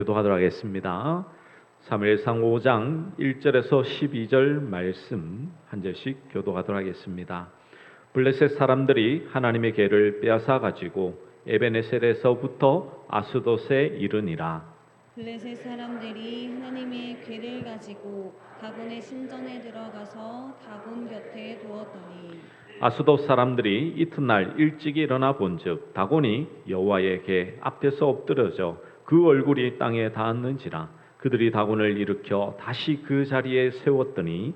기도하도록 하겠습니다. 사무엘상 5장 1절에서 12절 말씀 한 절씩 교도하도록 하겠습니다. 블레셋 사람들이 하나님의 궤를 빼앗아 가지고 에베네셀에서부터 아스돗에 이르니라. 블레셋 사람들이 하나님의 궤를 가지고 다곤의 신전에 들어가서 다곤 곁에 두었더니 아스돗 사람들이 이튿날 일찍 일어나 본즉 다곤이 여호와의 궤 앞에서 엎드려져 그 얼굴이 땅에 닿았는지라. 그들이 다곤을 일으켜 다시 그 자리에 세웠더니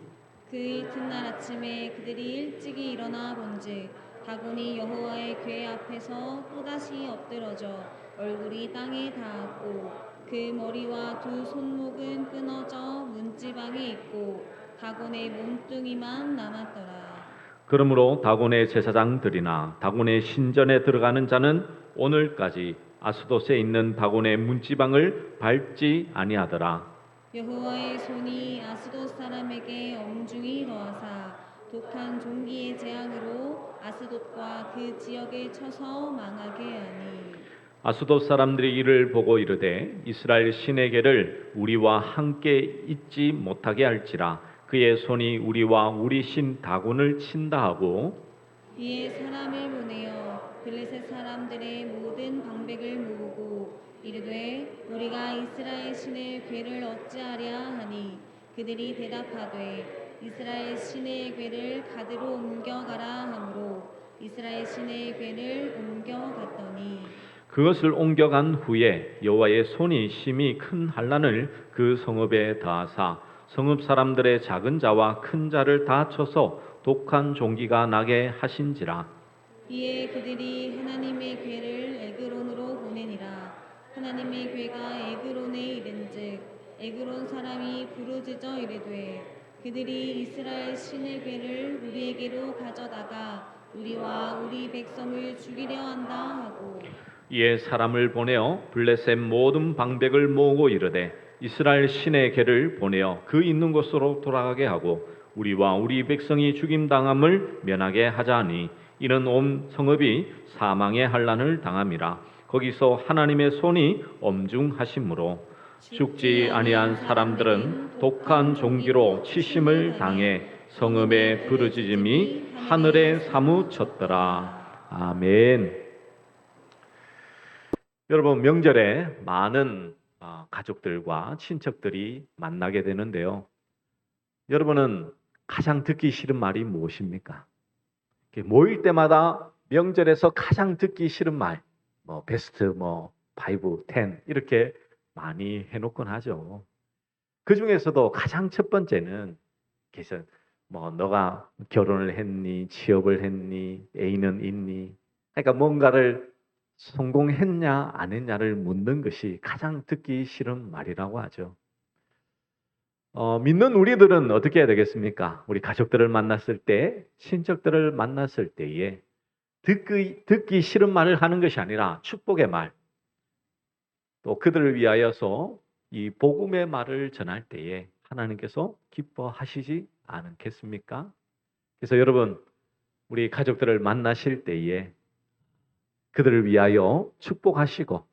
그 이튿날 아침에 그들이 일찍이 일어나 본즉 다곤이 여호와의 궤 앞에서 또다시 엎드러져 얼굴이 땅에 닿았고 그 머리와 두 손목은 끊어져 문지방에 있고 다곤의 몸뚱이만 남았더라. 그러므로 다곤의 제사장들이나 다곤의 신전에 들어가는 자는 오늘까지 아스돗에 있는 다곤의 문지방을 밟지 아니하더라. 여호와의 손이 아스돗 사람에게 엄중히 더하사 독한 종기의 재앙으로 아스돗과 그 지역을 쳐서 망하게 하니 아스돗 사람들이 이를 보고 이르되 이스라엘 신의 궤를 우리와 함께 있지 못하게 할지라. 그의 손이 우리와 우리 신 다곤을 친다 하고 이에 사람을 보내어 블레셋 사람들의 모든 방백을 모으고 이르되 우리가 이스라엘 신의 궤를 어찌하랴 하니 그들이 대답하되 이스라엘 신의 궤를 가드로 옮겨가라 하므로 이스라엘 신의 궤를 옮겨갔더니 그것을 옮겨간 후에 여호와의 손이 심히 큰 환난을 그 성읍에 더하사 성읍 사람들의 작은 자와 큰 자를 다 쳐서 독한 종기가 나게 하신지라. 이에 그들이 하나님의 궤를 에그론으로 보내니라. 하나님의 궤가 에그론에 이른즉 에그론 사람이 부르짖어 이르되 그들이 이스라엘 신의 궤를 우리에게로 가져다가 우리와 우리 백성을 죽이려 한다 하고 이에 사람을 보내어 블레셋 모든 방백을 모으고 이르되 이스라엘 신의 궤를 보내어 그 있는 곳으로 돌아가게 하고 우리와 우리 백성이 죽임 당함을 면하게 하자니 이는 온 성읍이 사망의 환난을 당함이라. 거기서 하나님의 손이 엄중하심으로 죽지 아니한 사람들은 독한 종기로 치심을 당해 성읍의 부르짖음이 하늘에 사무쳤더라. 아멘. 여러분, 명절에 많은 가족들과 친척들이 만나게 되는데요. 여러분은 가장 듣기 싫은 말이 무엇입니까? 모일 때마다 명절에서 가장 듣기 싫은 말, 베스트 5, 10 이렇게 많이 해놓곤 하죠. 그 중에서도 가장 첫 번째는 너가 결혼을 했니, 취업을 했니, 애인은 있니? 그러니까 뭔가를 성공했냐 안 했냐를 묻는 것이 가장 듣기 싫은 말이라고 하죠. 믿는 우리들은 어떻게 해야 되겠습니까? 우리 가족들을 만났을 때, 친척들을 만났을 때에 듣기 싫은 말을 하는 것이 아니라 축복의 말, 또 그들을 위하여서 이 복음의 말을 전할 때에 하나님께서 기뻐하시지 않겠습니까? 그래서 여러분, 우리 가족들을 만나실 때에 그들을 위하여 축복하시고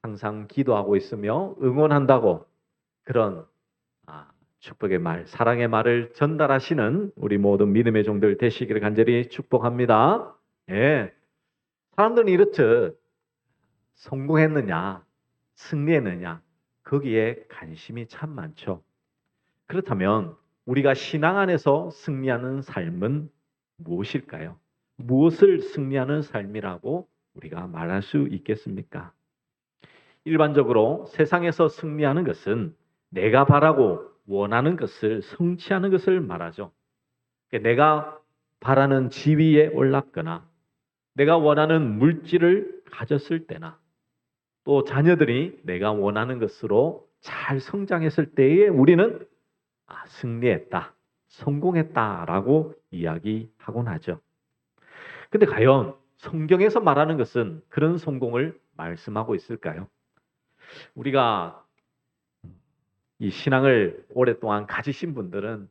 항상 기도하고 있으며 응원한다고 그런 축복의 말, 사랑의 말을 전달하시는 우리 모든 믿음의 종들 되시기를 간절히 축복합니다. 예. 사람들은 이렇듯 성공했느냐, 승리했느냐, 거기에 관심이 참 많죠. 그렇다면 우리가 신앙 안에서 승리하는 삶은 무엇일까요? 무엇을 승리하는 삶이라고 우리가 말할 수 있겠습니까? 일반적으로 세상에서 승리하는 것은 내가 바라고 원하는 것을 성취하는 것을 말하죠. 내가 바라는 지위에 올랐거나 내가 원하는 물질을 가졌을 때나 또 자녀들이 내가 원하는 것으로 잘 성장했을 때에 우리는 승리했다, 성공했다라고 이야기하곤 하죠. 근데 과연 성경에서 말하는 것은 그런 성공을 말씀하고 있을까요? 우리가 이 신앙을 오랫동안 가지신 분들은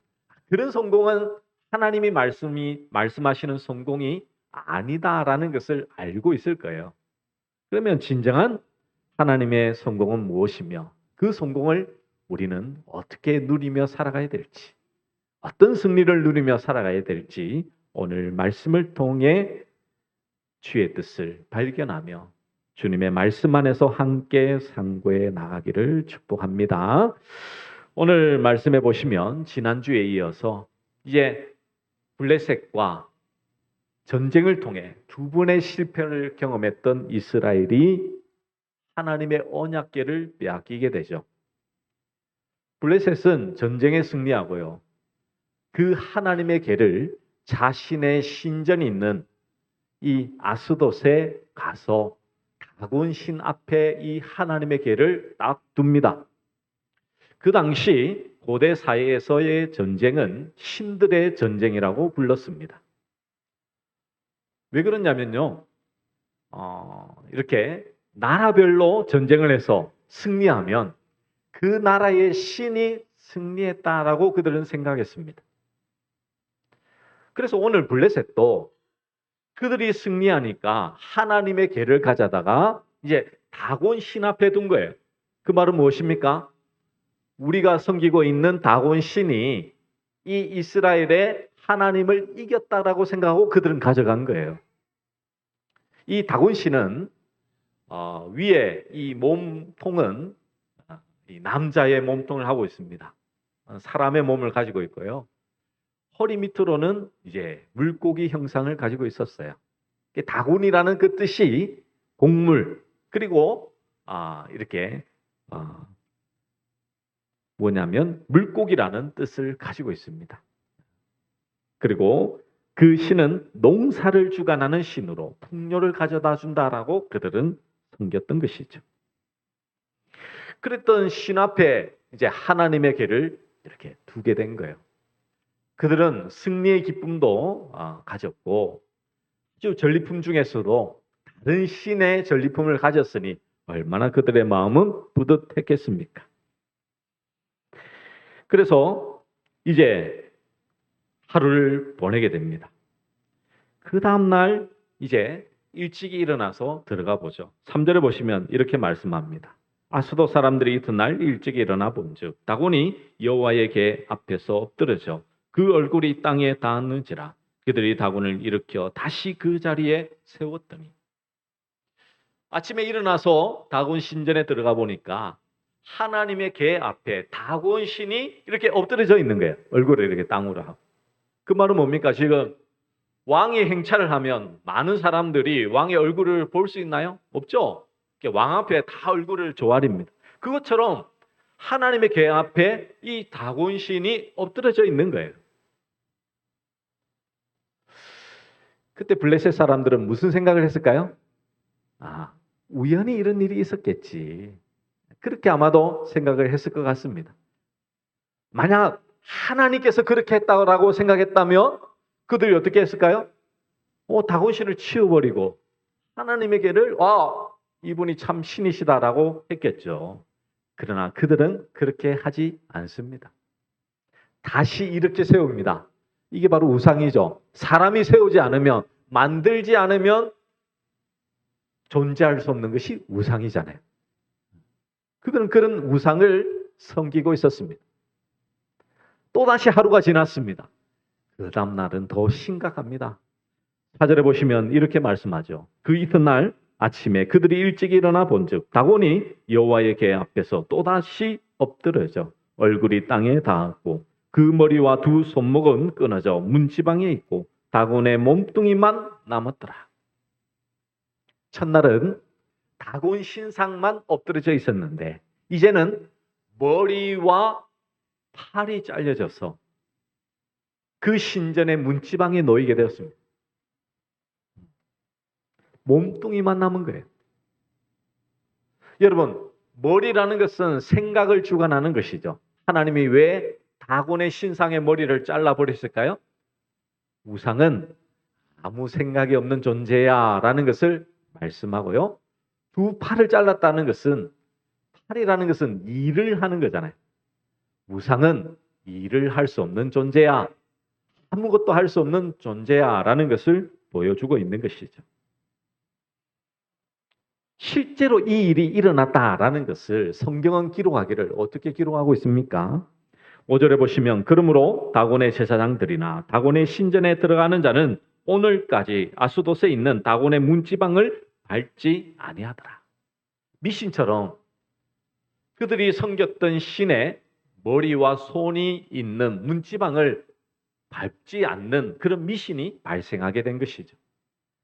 그런 성공은 하나님이 말씀하시는 성공이 아니다라는 것을 알고 있을 거예요. 그러면 진정한 하나님의 성공은 무엇이며 그 성공을 우리는 어떻게 누리며 살아가야 될지, 어떤 승리를 누리며 살아가야 될지 오늘 말씀을 통해 주의 뜻을 발견하며 주님의 말씀 안에서 함께 상고해 나가기를 축복합니다. 오늘 말씀해 보시면 지난주에 이어서 이제 블레셋과 전쟁을 통해 두 번의 실패를 경험했던 이스라엘이 하나님의 언약궤를 빼앗기게 되죠. 블레셋은 전쟁에 승리하고요. 그 하나님의 궤를 자신의 신전이 있는 이 아스돗에 가서 다곤 신 앞에 이 하나님의 궤를 딱 둡니다. 그 당시 고대 사회에서의 전쟁은 신들의 전쟁이라고 불렀습니다. 왜 그러냐면요. 이렇게 나라별로 전쟁을 해서 승리하면 그 나라의 신이 승리했다라고 그들은 생각했습니다. 그래서 오늘 블레셋도 그들이 승리하니까 하나님의 궤를 가져다가 이제 다곤 신 앞에 둔 거예요. 그 말은 무엇입니까? 우리가 섬기고 있는 다곤 신이 이 이스라엘의 하나님을 이겼다라고 생각하고 그들은 가져간 거예요. 이 다곤 신은 위에 이 몸통은 이 남자의 몸통을 하고 있습니다. 사람의 몸을 가지고 있고요. 허리 밑으로는 이제 물고기 형상을 가지고 있었어요. 다곤이라는 그 뜻이 곡물 그리고 이렇게 뭐냐면 물고기라는 뜻을 가지고 있습니다. 그리고 그 신은 농사를 주관하는 신으로 풍요를 가져다 준다라고 그들은 섬겼던 것이죠. 그랬던 신 앞에 이제 하나님의 궤를 이렇게 두게 된 거예요. 그들은 승리의 기쁨도 가졌고 아주 전리품 중에서도 다른 신의 전리품을 가졌으니 얼마나 그들의 마음은 뿌듯했겠습니까? 그래서 이제 하루를 보내게 됩니다. 그 다음날 이제 일찍이 일어나서 들어가 보죠. 3절에 보시면 이렇게 말씀합니다. 아스돗 사람들이 이튿날 일찍 일어나 본즉 다곤이 여호와의 궤 앞에서 엎드러져 그 얼굴이 땅에 닿았는지라 그들이 다곤을 일으켜 다시 그 자리에 세웠더니 아침에 일어나서 다곤 신전에 들어가 보니까 하나님의 궤 앞에 다곤 신이 이렇게 엎드려져 있는 거예요. 얼굴을 이렇게 땅으로 하고. 그 말은 뭡니까? 지금 왕이 행차를 하면 많은 사람들이 왕의 얼굴을 볼 수 있나요? 없죠. 왕 앞에 다 얼굴을 조아립니다. 그것처럼 하나님의 궤 앞에 이 다곤 신이 엎드려져 있는 거예요. 그때 블레셋 사람들은 무슨 생각을 했을까요? 우연히 이런 일이 있었겠지. 그렇게 아마도 생각을 했을 것 같습니다. 만약 하나님께서 그렇게 했다고 생각했다면 그들이 어떻게 했을까요? 다곤 신을 치워버리고 하나님의 궤를 이분이 참 신이시다라고 했겠죠. 그러나 그들은 그렇게 하지 않습니다. 다시 이렇게 세웁니다. 이게 바로 우상이죠. 사람이 세우지 않으면, 만들지 않으면 존재할 수 없는 것이 우상이잖아요. 그들은 그런 우상을 섬기고 있었습니다. 또다시 하루가 지났습니다. 그 다음 날은 더 심각합니다. 4절에 보시면 이렇게 말씀하죠. 그 이튿날 아침에 그들이 일찍 일어나 본즉 다곤이 여호와의 궤 앞에서 또다시 엎드려져 얼굴이 땅에 닿았고 그 머리와 두 손목은 끊어져 문지방에 있고 다곤의 몸뚱이만 남았더라. 첫날은 다곤 신상만 엎드려져 있었는데 이제는 머리와 팔이 잘려져서 그 신전의 문지방에 놓이게 되었습니다. 몸뚱이만 남은 거예요. 여러분, 머리라는 것은 생각을 주관하는 것이죠. 하나님이 왜 다곤의 신상의 머리를 잘라버렸을까요? 우상은 아무 생각이 없는 존재야 라는 것을 말씀하고요. 두 팔을 잘랐다는 것은 팔이라는 것은 일을 하는 거잖아요. 우상은 일을 할 수 없는 존재야. 아무것도 할 수 없는 존재야 라는 것을 보여주고 있는 것이죠. 실제로 이 일이 일어났다라는 것을 성경은 기록하기를 어떻게 기록하고 있습니까? 5절에 보시면 그러므로 다곤의 제사장들이나 다곤의 신전에 들어가는 자는 오늘까지 아수도스에 있는 다곤의 문지방을 밟지 아니하더라. 미신처럼 그들이 섬겼던 신의 머리와 손이 있는 문지방을 밟지 않는 그런 미신이 발생하게 된 것이죠.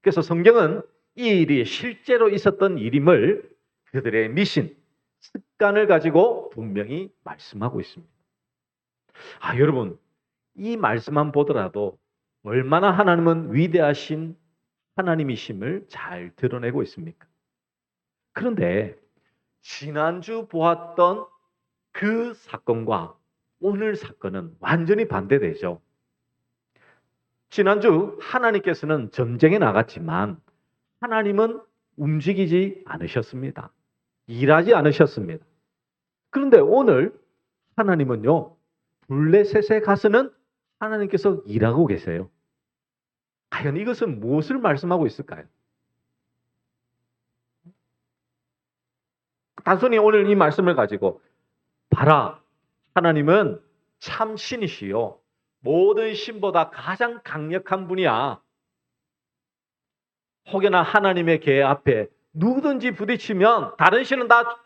그래서 성경은 이 일이 실제로 있었던 일임을 그들의 미신, 습관을 가지고 분명히 말씀하고 있습니다. 여러분, 이 말씀만 보더라도 얼마나 하나님은 위대하신 하나님이심을 잘 드러내고 있습니까? 그런데 지난주 보았던 그 사건과 오늘 사건은 완전히 반대되죠. 지난주 하나님께서는 전쟁에 나갔지만 하나님은 움직이지 않으셨습니다. 일하지 않으셨습니다. 그런데 오늘 하나님은요, 블레셋에 가서는 하나님께서 일하고 계세요. 과연 이것은 무엇을 말씀하고 있을까요? 단순히 오늘 이 말씀을 가지고 봐라, 하나님은 참 신이시요 모든 신보다 가장 강력한 분이야. 혹여나 하나님의 계획 앞에 누구든지 부딪히면 다른 신은 다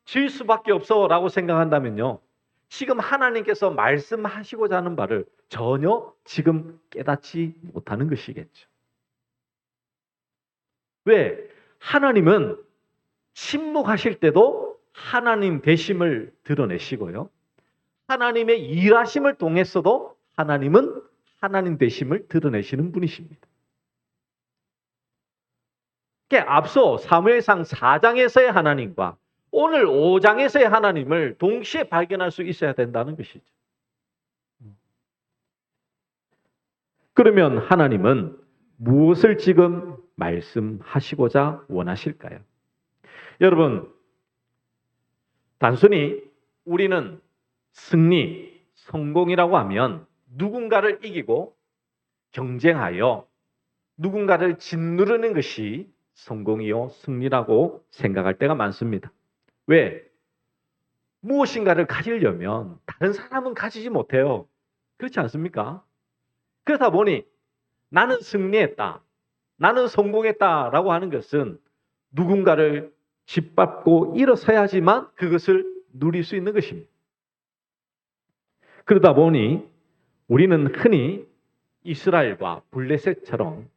질 수밖에 없어 라고 생각한다면요, 지금 하나님께서 말씀하시고자 하는 바를 전혀 지금 깨닫지 못하는 것이겠죠. 왜? 하나님은 침묵하실 때도 하나님 되심을 드러내시고요, 하나님의 일하심을 통해서도 하나님은 하나님 되심을 드러내시는 분이십니다. 앞서 사무엘상 4장에서의 하나님과 오늘 5장에서의 하나님을 동시에 발견할 수 있어야 된다는 것이죠. 그러면 하나님은 무엇을 지금 말씀하시고자 원하실까요? 여러분, 단순히 우리는 승리, 성공이라고 하면 누군가를 이기고 경쟁하여 누군가를 짓누르는 것이 성공이요 승리라고 생각할 때가 많습니다. 왜? 무엇인가를 가지려면 다른 사람은 가지지 못해요. 그렇지 않습니까? 그러다 보니 나는 승리했다, 나는 성공했다라고 하는 것은 누군가를 짓밟고 일어서야지만 그것을 누릴 수 있는 것입니다. 그러다 보니 우리는 흔히 이스라엘과 블레셋처럼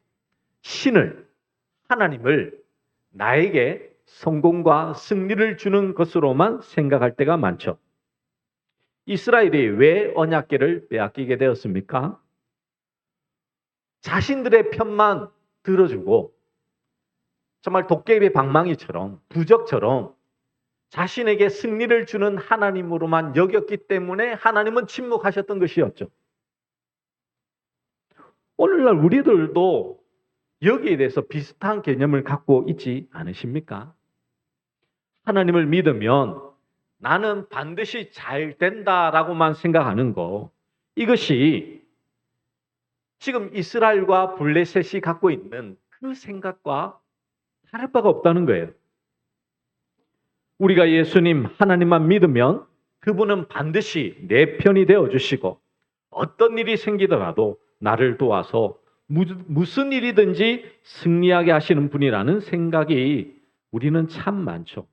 신을, 하나님을 나에게 성공과 승리를 주는 것으로만 생각할 때가 많죠. 이스라엘이 왜 언약궤를 빼앗기게 되었습니까? 자신들의 편만 들어주고 정말 도깨비 방망이처럼 부적처럼 자신에게 승리를 주는 하나님으로만 여겼기 때문에 하나님은 침묵하셨던 것이었죠. 오늘날 우리들도 여기에 대해서 비슷한 개념을 갖고 있지 않으십니까? 하나님을 믿으면 나는 반드시 잘 된다라고만 생각하는 거, 이것이 지금 이스라엘과 블레셋이 갖고 있는 그 생각과 다를 바가 없다는 거예요. 우리가 예수님 하나님만 믿으면 그분은 반드시 내 편이 되어주시고 어떤 일이 생기더라도 나를 도와서 무슨 일이든지 승리하게 하시는 분이라는 생각이 우리는 참 많죠.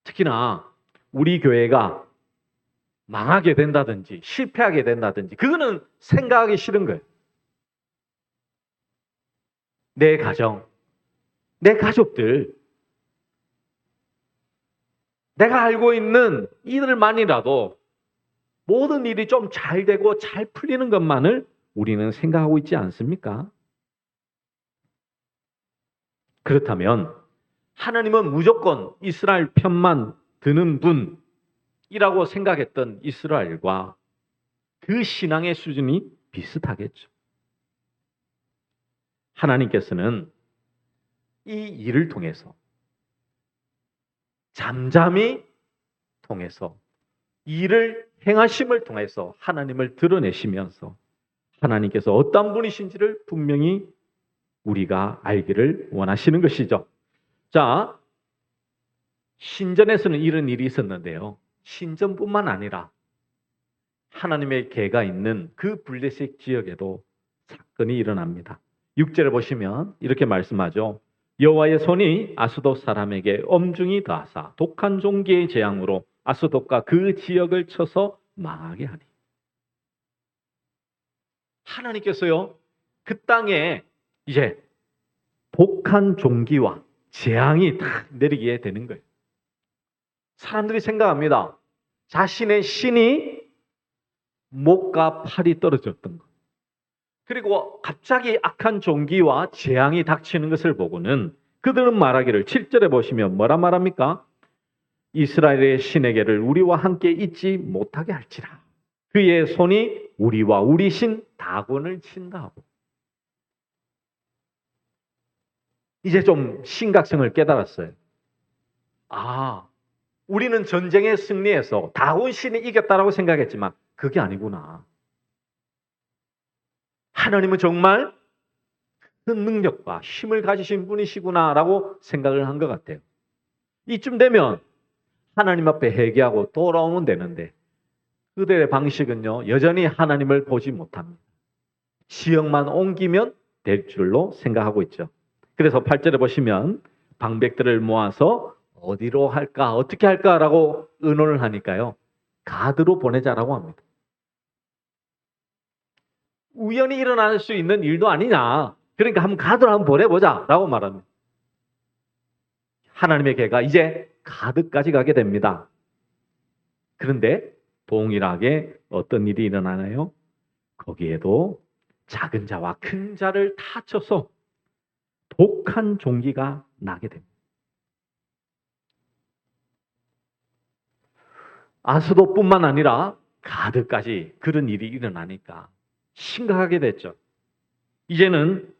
특히나 우리 교회가 망하게 된다든지 실패하게 된다든지 그거는 생각하기 싫은 거예요. 내 가정, 내 가족들, 내가 알고 있는 이들만이라도 모든 일이 좀 잘 되고 잘 풀리는 것만을 우리는 생각하고 있지 않습니까? 그렇다면 하나님은 무조건 이스라엘 편만 드는 분이라고 생각했던 이스라엘과 그 신앙의 수준이 비슷하겠죠. 하나님께서는 이 일을 통해서 잠잠히 통해서 일을 행하심을 통해서 하나님을 드러내시면서 하나님께서 어떤 분이신지를 분명히 우리가 알기를 원하시는 것이죠. 자, 신전에서는 이런 일이 있었는데요. 신전뿐만 아니라 하나님의 계가 있는 그 블레셋 지역에도 사건이 일어납니다. 6절에 보시면 이렇게 말씀하죠. 여호와의 손이 아스돗 사람에게 엄중히 더하사 독한 종기의 재앙으로 아스돗과 그 지역을 쳐서 망하게 하니. 하나님께서요, 그 땅에 이제 독한 종기와 재앙이 다 내리게 되는 거예요. 사람들이 생각합니다. 자신의 신이 목과 팔이 떨어졌던 것. 그리고 갑자기 악한 종기와 재앙이 닥치는 것을 보고는 그들은 말하기를 7절에 보시면 뭐라 말합니까? 이스라엘의 신에게를 우리와 함께 있지 못하게 할지라. 그의 손이 우리와 우리 신 다곤을 친다 하고. 이제 좀 심각성을 깨달았어요. 아, 우리는 전쟁에 승리해서 다곤 신이 이겼다라고 생각했지만 그게 아니구나. 하나님은 정말 큰 능력과 힘을 가지신 분이시구나라고 생각을 한 것 같아요. 이쯤 되면 하나님 앞에 회개하고 돌아오면 되는데 그들의 방식은요, 여전히 하나님을 보지 못합니다. 지역만 옮기면 될 줄로 생각하고 있죠. 그래서 8절에 보시면 방백들을 모아서 어디로 할까, 어떻게 할까라고 의논을 하니까요, 가드로 보내자라고 합니다. 우연히 일어날 수 있는 일도 아니냐. 그러니까 한번 가드로 한번 보내보자라고 말합니다. 하나님의 계가 이제 가드까지 가게 됩니다. 그런데 동일하게 어떤 일이 일어나나요? 거기에도 작은 자와 큰 자를 다 쳐서 독한 종기가 나게 됩니다. 아스돗뿐만 아니라 가드까지 그런 일이 일어나니까 심각하게 됐죠. 이제는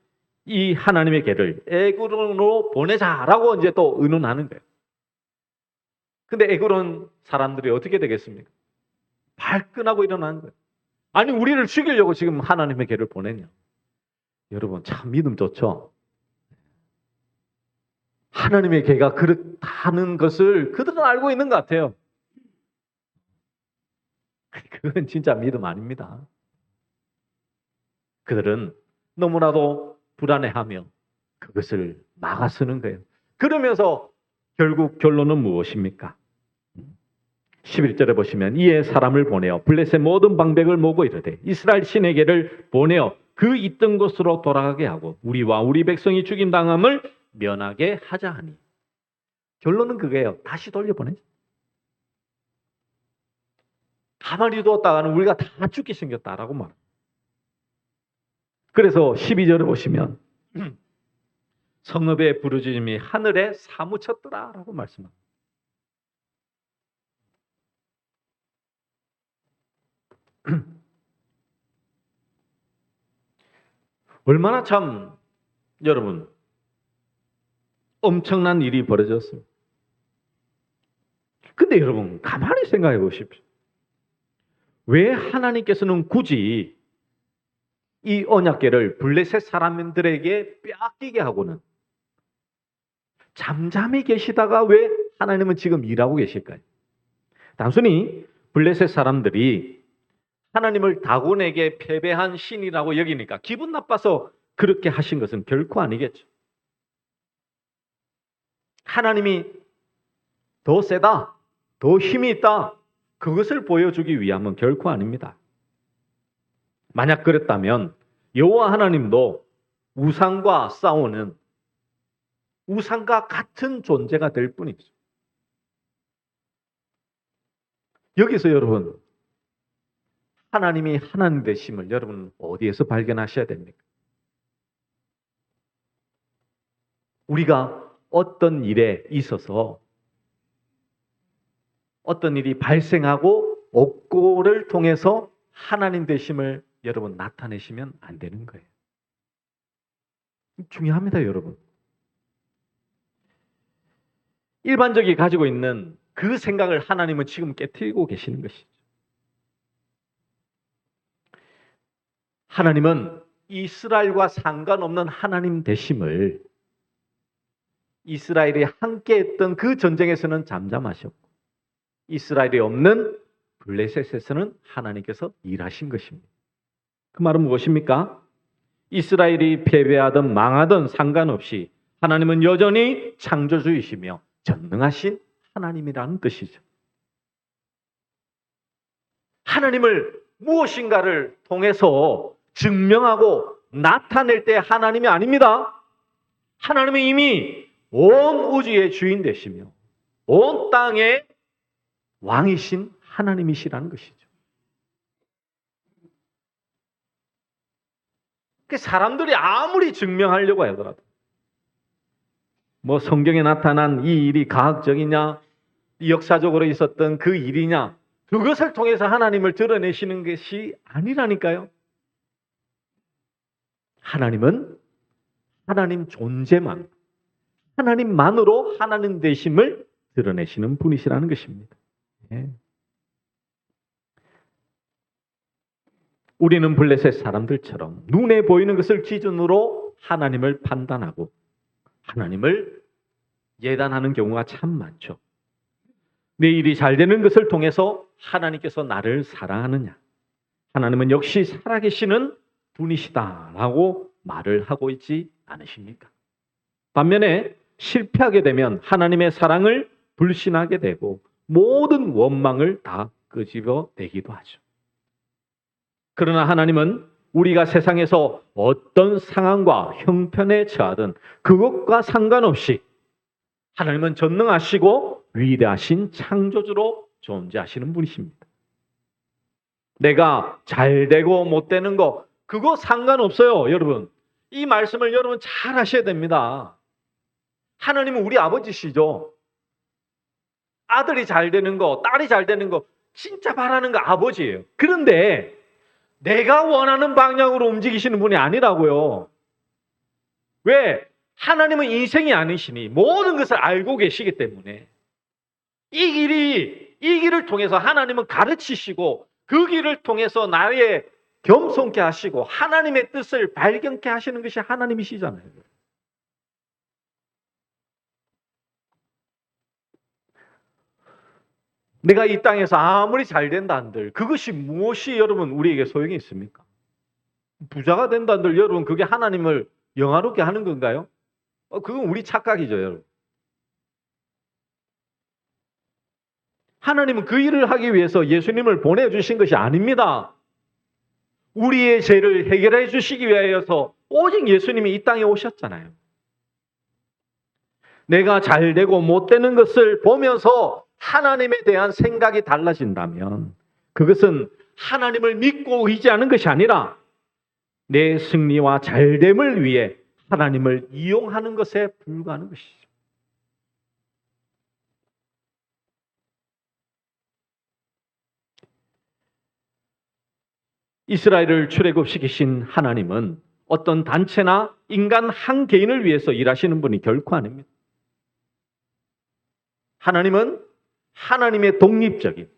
이 하나님의 계를 에그론으로 보내자라고 이제 또 의논하는 거예요. 근데 에그론 사람들이 어떻게 되겠습니까? 발끈하고 일어나는 거예요. 아니, 우리를 죽이려고 지금 하나님의 계를 보냈냐? 여러분, 참 믿음 좋죠? 하나님의 계가 그렇다는 것을 그들은 알고 있는 것 같아요. 그건 진짜 믿음 아닙니다. 그들은 너무나도 불안해하며 그것을 막아서는 거예요. 그러면서 결국 결론은 무엇입니까? 11절에 보시면 이에 사람을 보내어 블레셋 모든 방백을 모으고 이르되 이스라엘 신에게를 보내어 그 있던 곳으로 돌아가게 하고 우리와 우리 백성이 죽임당함을 면하게 하자 하니. 결론은 그거예요. 다시 돌려보내자. 가만히 두었다가는 우리가 다 죽게 생겼다라고 말합니다. 그래서 12절에 보시면 성읍의 부르짖음이 하늘에 사무쳤더라라고 말씀합니다. 얼마나 참 여러분 엄청난 일이 벌어졌습니다. 근데 여러분 가만히 생각해 보십시오. 왜 하나님께서는 굳이 이 언약궤를 블레셋 사람들에게 빼앗기게 하고는 잠잠히 계시다가 왜 하나님은 지금 일하고 계실까요? 단순히 블레셋 사람들이 하나님을 다곤에게 패배한 신이라고 여기니까 기분 나빠서 그렇게 하신 것은 결코 아니겠죠. 하나님이 더 세다, 더 힘이 있다, 그것을 보여주기 위함은 결코 아닙니다. 만약 그랬다면 여호와 하나님도 우상과 싸우는 우상과 같은 존재가 될 뿐이죠. 여기서 여러분 하나님이 하나님 되심을 여러분 어디에서 발견하셔야 됩니까? 우리가 어떤 일에 있어서 어떤 일이 발생하고 옥고를 통해서 하나님 되심을 여러분 나타내시면 안 되는 거예요. 중요합니다, 여러분. 일반적이 가지고 있는 그 생각을 하나님은 지금 깨트리고 계시는 것이죠. 하나님은 이스라엘과 상관없는 하나님 되심을 이스라엘이 함께했던 그 전쟁에서는 잠잠하셨고 이스라엘이 없는 블레셋에서는 하나님께서 일하신 것입니다. 그 말은 무엇입니까? 이스라엘이 패배하든 망하든 상관없이 하나님은 여전히 창조주이시며 전능하신 하나님이라는 뜻이죠. 하나님을 무엇인가를 통해서 증명하고 나타낼 때 하나님이 아닙니다. 하나님은 이미 온 우주의 주인 되시며 온 땅의 왕이신 하나님이시라는 것이죠. 사람들이 아무리 증명하려고 하더라도 뭐 성경에 나타난 이 일이 과학적이냐 역사적으로 있었던 그 일이냐 그것을 통해서 하나님을 드러내시는 것이 아니라니까요. 하나님은 하나님 존재만 하나님만으로 하나님 되심을 드러내시는 분이시라는 것입니다. 예. 우리는 블레셋 사람들처럼 눈에 보이는 것을 기준으로 하나님을 판단하고 하나님을 예단하는 경우가 참 많죠. 내 일이 잘 되는 것을 통해서 하나님께서 나를 사랑하느냐? 하나님은 역시 살아계시는 분이시다라고 말을 하고 있지 않으십니까? 반면에 실패하게 되면 하나님의 사랑을 불신하게 되고 모든 원망을 다 끄집어내기도 하죠. 그러나 하나님은 우리가 세상에서 어떤 상황과 형편에 처하든 그것과 상관없이 하나님은 전능하시고 위대하신 창조주로 존재하시는 분이십니다. 내가 잘 되고 못 되는 거 그거 상관없어요, 여러분. 이 말씀을 여러분 잘 하셔야 됩니다. 하나님은 우리 아버지시죠. 아들이 잘 되는 거, 딸이 잘 되는 거 진짜 바라는 거 아버지예요. 그런데 내가 원하는 방향으로 움직이시는 분이 아니라고요. 왜? 하나님은 인생이 아니시니 모든 것을 알고 계시기 때문에 이 길을 통해서 하나님은 가르치시고 그 길을 통해서 나의 겸손케 하시고 하나님의 뜻을 발견케 하시는 것이 하나님이시잖아요. 내가 이 땅에서 아무리 잘 된다 한들 그것이 무엇이 여러분 우리에게 소용이 있습니까? 부자가 된다 한들 여러분 그게 하나님을 영화롭게 하는 건가요? 그건 우리 착각이죠, 여러분. 하나님은 그 일을 하기 위해서 예수님을 보내주신 것이 아닙니다. 우리의 죄를 해결해 주시기 위하여서 오직 예수님이 이 땅에 오셨잖아요. 내가 잘 되고 못 되는 것을 보면서 하나님에 대한 생각이 달라진다면 그것은 하나님을 믿고 의지하는 것이 아니라 내 승리와 잘됨을 위해 하나님을 이용하는 것에 불과한 것이죠. 이스라엘을 출애굽시키신 하나님은 어떤 단체나 인간 한 개인을 위해서 일하시는 분이 결코 아닙니다. 하나님은 하나님의 독립적인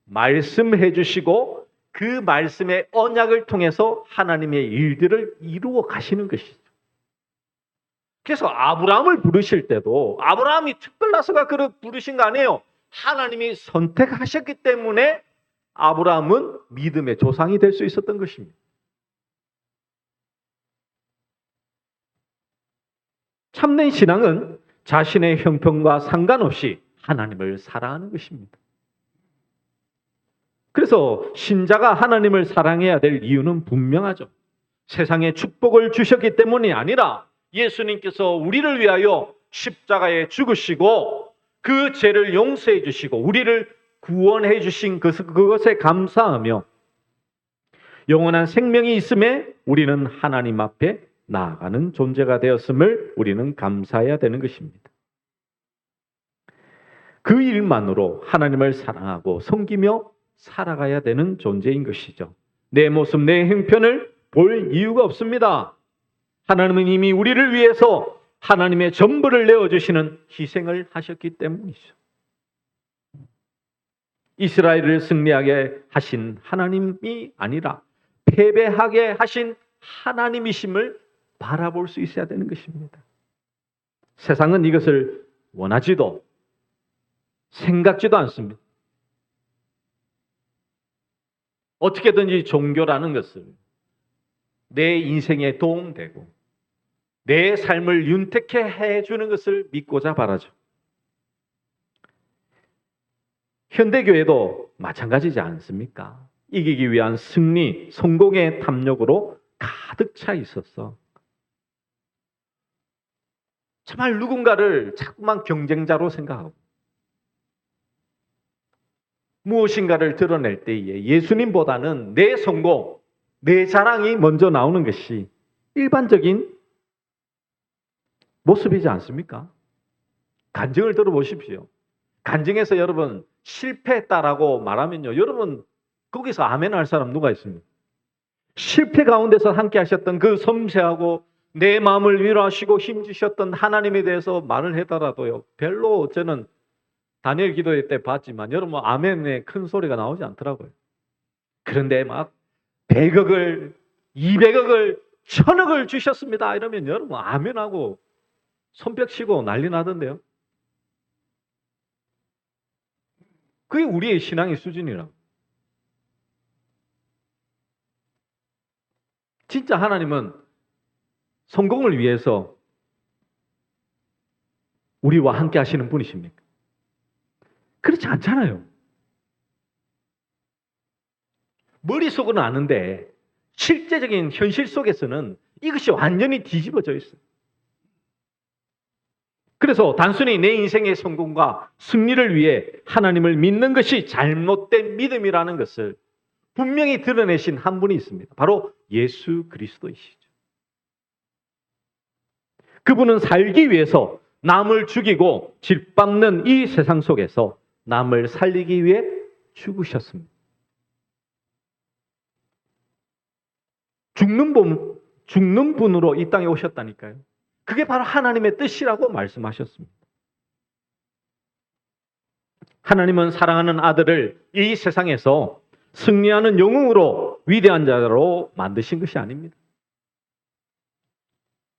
말씀해 주시고 그 말씀의 언약을 통해서 하나님의 일들을 이루어 가시는 것이죠. 그래서 아브라함을 부르실 때도 아브라함이 특별나서가 그를 부르신 거 아니에요. 하나님이 선택하셨기 때문에 아브라함은 믿음의 조상이 될 수 있었던 것입니다. 참된 신앙은 자신의 형편과 상관없이 하나님을 사랑하는 것입니다. 그래서 신자가 하나님을 사랑해야 될 이유는 분명하죠. 세상에 축복을 주셨기 때문이 아니라 예수님께서 우리를 위하여 십자가에 죽으시고 그 죄를 용서해 주시고 우리를 구원해 주신 그것에 감사하며 영원한 생명이 있음에 우리는 하나님 앞에 나아가는 존재가 되었음을 우리는 감사해야 되는 것입니다. 그 일만으로 하나님을 사랑하고 섬기며 살아가야 되는 존재인 것이죠. 내 모습, 내 형편을 볼 이유가 없습니다. 하나님은 이미 우리를 위해서 하나님의 전부를 내어주시는 희생을 하셨기 때문이죠. 이스라엘을 승리하게 하신 하나님이 아니라 패배하게 하신 하나님이심을 바라볼 수 있어야 되는 것입니다. 세상은 이것을 원하지도 생각지도 않습니다. 어떻게든지 종교라는 것을 내 인생에 도움되고 내 삶을 윤택해 해주는 것을 믿고자 바라죠. 현대교회도 마찬가지지 않습니까? 이기기 위한 승리, 성공의 탐욕으로 가득 차 있었어. 정말 누군가를 자꾸만 경쟁자로 생각하고 무엇인가를 드러낼 때에 예수님보다는 내 성공, 내 자랑이 먼저 나오는 것이 일반적인 모습이지 않습니까? 간증을 들어보십시오. 간증에서 여러분 실패했다라고 말하면요, 여러분 거기서 아멘 할 사람 누가 있습니까? 실패 가운데서 함께 하셨던 그 섬세하고 내 마음을 위로하시고 힘주셨던 하나님에 대해서 말을 해더라도요, 별로 저는 다니엘 기도회 때 봤지만 여러분 아멘의 큰 소리가 나오지 않더라고요. 그런데 막 100억을 200억을 1000억을 주셨습니다 이러면 여러분 아멘하고 손뼉치고 난리 나던데요. 그게 우리의 신앙의 수준이라고. 진짜 하나님은 성공을 위해서 우리와 함께 하시는 분이십니까? 그렇지 않잖아요. 머릿속은 아는데 실제적인 현실 속에서는 이것이 완전히 뒤집어져 있어요. 그래서 단순히 내 인생의 성공과 승리를 위해 하나님을 믿는 것이 잘못된 믿음이라는 것을 분명히 드러내신 한 분이 있습니다. 바로 예수 그리스도이시죠. 그분은 살기 위해서 남을 죽이고 짓밟는 이 세상 속에서 남을 살리기 위해 죽으셨습니다. 죽는 분으로 이 땅에 오셨다니까요. 그게 바로 하나님의 뜻이라고 말씀하셨습니다. 하나님은 사랑하는 아들을 이 세상에서 승리하는 영웅으로 위대한 자로 만드신 것이 아닙니다.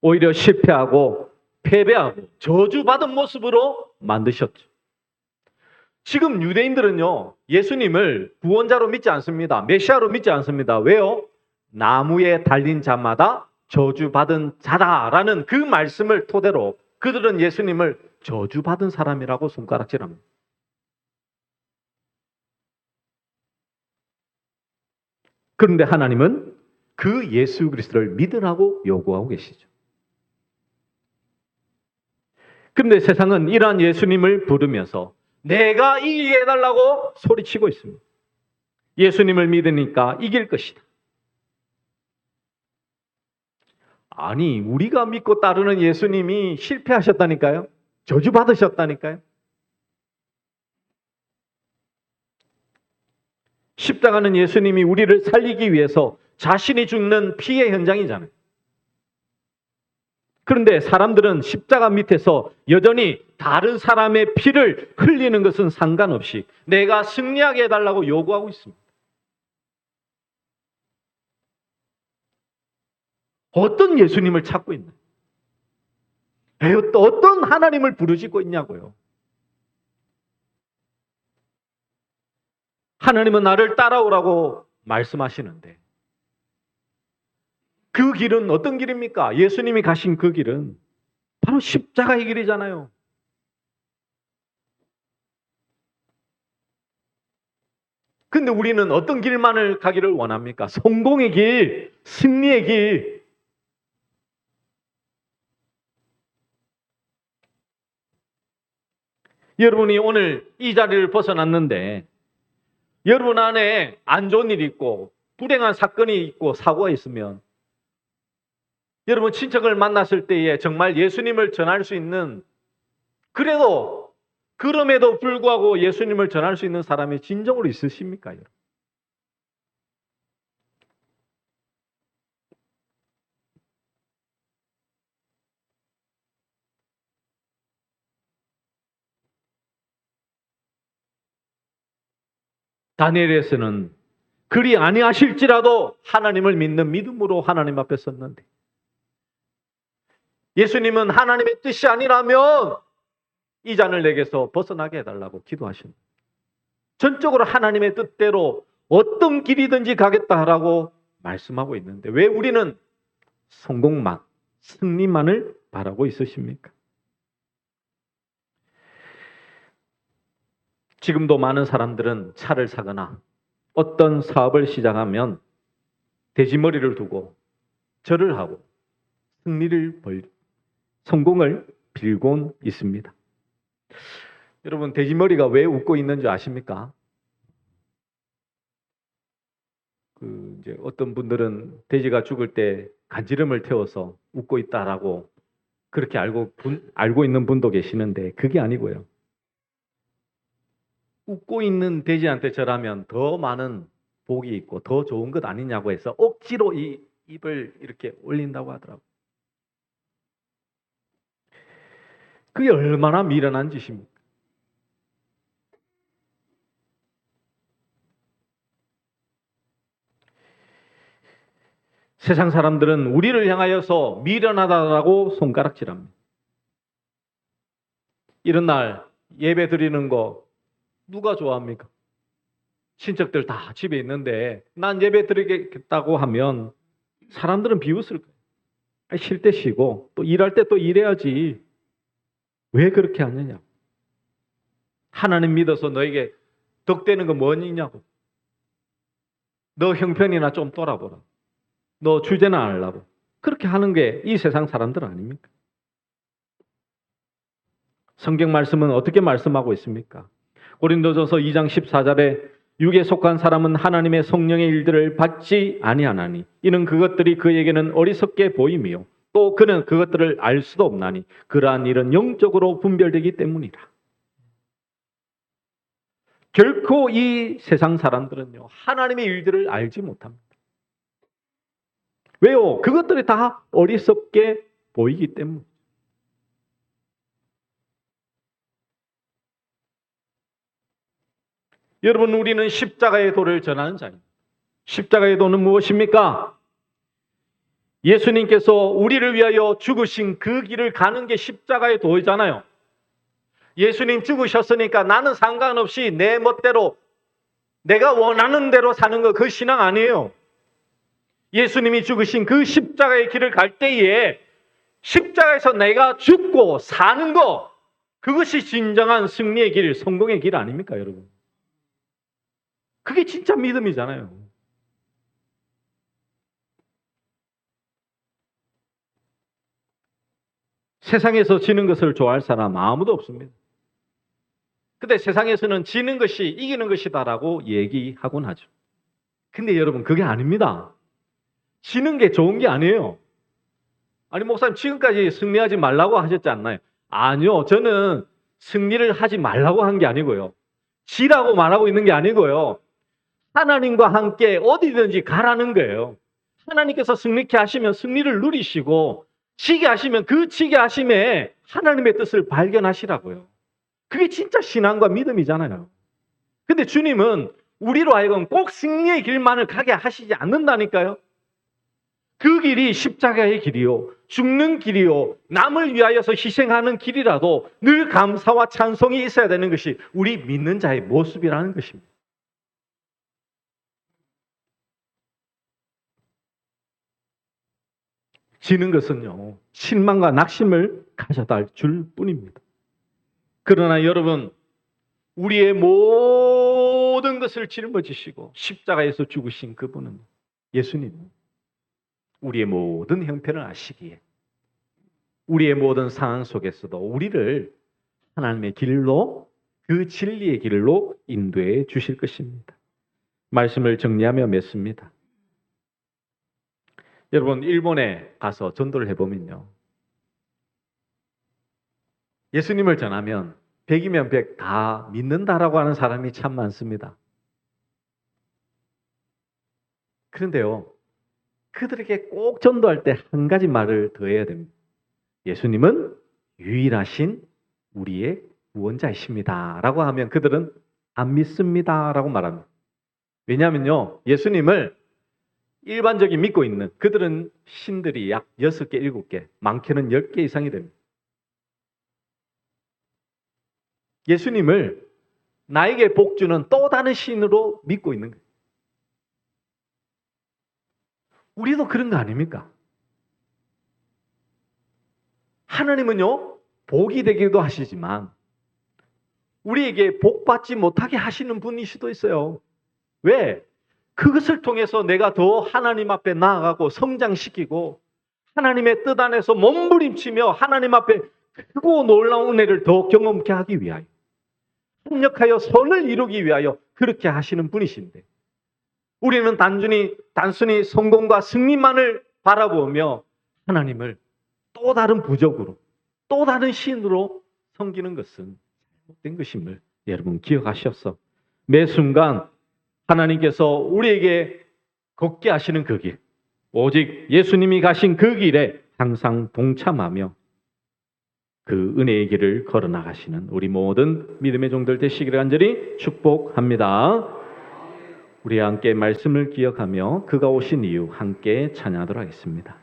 오히려 실패하고 패배하고 저주받은 모습으로 만드셨죠. 지금 유대인들은요, 예수님을 구원자로 믿지 않습니다. 메시아로 믿지 않습니다. 왜요? 나무에 달린 자마다 저주받은 자다라는 그 말씀을 토대로 그들은 예수님을 저주받은 사람이라고 손가락질합니다. 그런데 하나님은 그 예수 그리스도를 믿으라고 요구하고 계시죠. 그런데 세상은 이러한 예수님을 부르면서 내가 이기게 해달라고 소리치고 있습니다. 예수님을 믿으니까 이길 것이다. 아니, 우리가 믿고 따르는 예수님이 실패하셨다니까요. 저주받으셨다니까요. 십자가는 예수님이 우리를 살리기 위해서 자신이 죽는 피의 현장이잖아요. 그런데 사람들은 십자가 밑에서 여전히 다른 사람의 피를 흘리는 것은 상관없이 내가 승리하게 해달라고 요구하고 있습니다. 어떤 예수님을 찾고 있나요? 어떤 하나님을 부르짖고 있냐고요. 하나님은 나를 따라오라고 말씀하시는데 그 길은 어떤 길입니까? 예수님이 가신 그 길은 바로 십자가의 길이잖아요. 근데 우리는 어떤 길만을 가기를 원합니까? 성공의 길, 승리의 길. 여러분이 오늘 이 자리를 벗어났는데 여러분 안에 안 좋은 일이 있고 불행한 사건이 있고 사고가 있으면 여러분 친척을 만났을 때에 정말 예수님을 전할 수 있는, 그럼에도 불구하고 예수님을 전할 수 있는 사람이 진정으로 있으십니까? 여러분? 다니엘에서는 그리 아니하실지라도 하나님을 믿는 믿음으로 하나님 앞에 섰는데 예수님은 하나님의 뜻이 아니라면 이 잔을 내게서 벗어나게 해달라고 기도하십니다. 전적으로 하나님의 뜻대로 어떤 길이든지 가겠다라고 말씀하고 있는데 왜 우리는 성공만, 승리만을 바라고 있으십니까? 지금도 많은 사람들은 차를 사거나 어떤 사업을 시작하면 돼지머리를 두고 절을 하고 성공을 빌곤 있습니다. 여러분, 돼지머리가 왜 웃고 있는지 아십니까? 이제 어떤 분들은 돼지가 죽을 때 간지럼을 태워서 웃고 있다라고 그렇게 알고 있는 분도 계시는데 그게 아니고요. 웃고 있는 돼지한테 절하면 더 많은 복이 있고 더 좋은 것 아니냐고 해서 억지로 이 입을 이렇게 올린다고 하더라고요. 그게 얼마나 미련한 짓입니까? 세상 사람들은 우리를 향하여서 미련하다라고 손가락질합니다. 이런 날 예배 드리는 거 누가 좋아합니까? 친척들 다 집에 있는데 난 예배 드리겠다고 하면 사람들은 비웃을 거예요. 쉴 때 쉬고 또 일할 때 또 일해야지. 왜 그렇게 하느냐? 하나님 믿어서 너에게 덕되는 거 뭐냐고. 너 형편이나 좀 돌아보라. 너 주제나 하려고. 그렇게 하는 게 이 세상 사람들 아닙니까? 성경 말씀은 어떻게 말씀하고 있습니까? 고린도전서 2장 14절에 육에 속한 사람은 하나님의 성령의 일들을 받지 아니하나니 이는 그것들이 그에게는 어리석게 보임이요 또 그는 그것들을 알 수도 없나니 그러한 일은 영적으로 분별되기 때문이라. 결코 이 세상 사람들은요 하나님의 일들을 알지 못합니다. 왜요? 그것들이 다 어리석게 보이기 때문에. 여러분, 우리는 십자가의 도를 전하는 자입니다. 십자가의 도는 무엇입니까? 예수님께서 우리를 위하여 죽으신 그 길을 가는 게 십자가의 도이잖아요. 예수님 죽으셨으니까 나는 상관없이 내 멋대로 내가 원하는 대로 사는 거 그 신앙 아니에요. 예수님이 죽으신 그 십자가의 길을 갈 때에 십자가에서 내가 죽고 사는 거 그것이 진정한 승리의 길, 성공의 길 아닙니까, 여러분? 그게 진짜 믿음이잖아요. 세상에서 지는 것을 좋아할 사람 아무도 없습니다. 근데 세상에서는 지는 것이 이기는 것이다라고 얘기하곤 하죠. 근데 여러분, 그게 아닙니다. 지는 게 좋은 게 아니에요. 아니, 목사님 지금까지 승리하지 말라고 하셨지 않나요? 아니요. 저는 승리를 하지 말라고 한 게 아니고요. 지라고 말하고 있는 게 아니고요. 하나님과 함께 어디든지 가라는 거예요. 하나님께서 승리케 하시면 승리를 누리시고 지게 하시면 그 지게 하심에 하나님의 뜻을 발견하시라고요. 그게 진짜 신앙과 믿음이잖아요. 근데 주님은 우리로 하여금 꼭 승리의 길만을 가게 하시지 않는다니까요. 그 길이 십자가의 길이요, 죽는 길이요, 남을 위하여서 희생하는 길이라도 늘 감사와 찬송이 있어야 되는 것이 우리 믿는 자의 모습이라는 것입니다. 지는 것은요, 실망과 낙심을 가져다 줄 뿐입니다. 그러나 여러분, 우리의 모든 것을 짊어지시고 십자가에서 죽으신 그분은 예수님, 우리의 모든 형편을 아시기에 우리의 모든 상황 속에서도 우리를 하나님의 길로, 그 진리의 길로 인도해 주실 것입니다. 말씀을 정리하며 맺습니다. 여러분, 일본에 가서 전도를 해보면요, 예수님을 전하면 100이면 100 다 믿는다라고 하는 사람이 참 많습니다. 그런데요, 그들에게 꼭 전도할 때 한 가지 말을 더 해야 됩니다. 예수님은 유일하신 우리의 구원자이십니다 라고 하면 그들은 안 믿습니다 라고 말합니다. 왜냐하면요, 예수님을 일반적인 믿고 있는 그들은 신들이 약 6개, 7개, 많게는 10개 이상이 됩니다. 예수님을 나에게 복 주는 또 다른 신으로 믿고 있는 거예요. 우리도 그런 거 아닙니까? 하나님은요, 복이 되기도 하시지만 우리에게 복 받지 못하게 하시는 분일 수도 있어요. 왜? 그것을 통해서 내가 더 하나님 앞에 나아가고 성장시키고 하나님의 뜻 안에서 몸부림치며 하나님 앞에 크고 놀라운 은혜를 더 경험케 하기 위하여, 협력하여 선을 이루기 위하여 그렇게 하시는 분이신데, 우리는 단순히 성공과 승리만을 바라보며 하나님을 또 다른 부적으로, 또 다른 신으로 섬기는 것은 잘못된 것임을 여러분 기억하셔서 매 순간 하나님께서 우리에게 걷게 하시는 그 길, 오직 예수님이 가신 그 길에 항상 동참하며 그 은혜의 길을 걸어나가시는 우리 모든 믿음의 종들 되시기를 간절히 축복합니다. 우리 함께 말씀을 기억하며 그가 오신 이유 함께 찬양하도록 하겠습니다.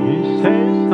세상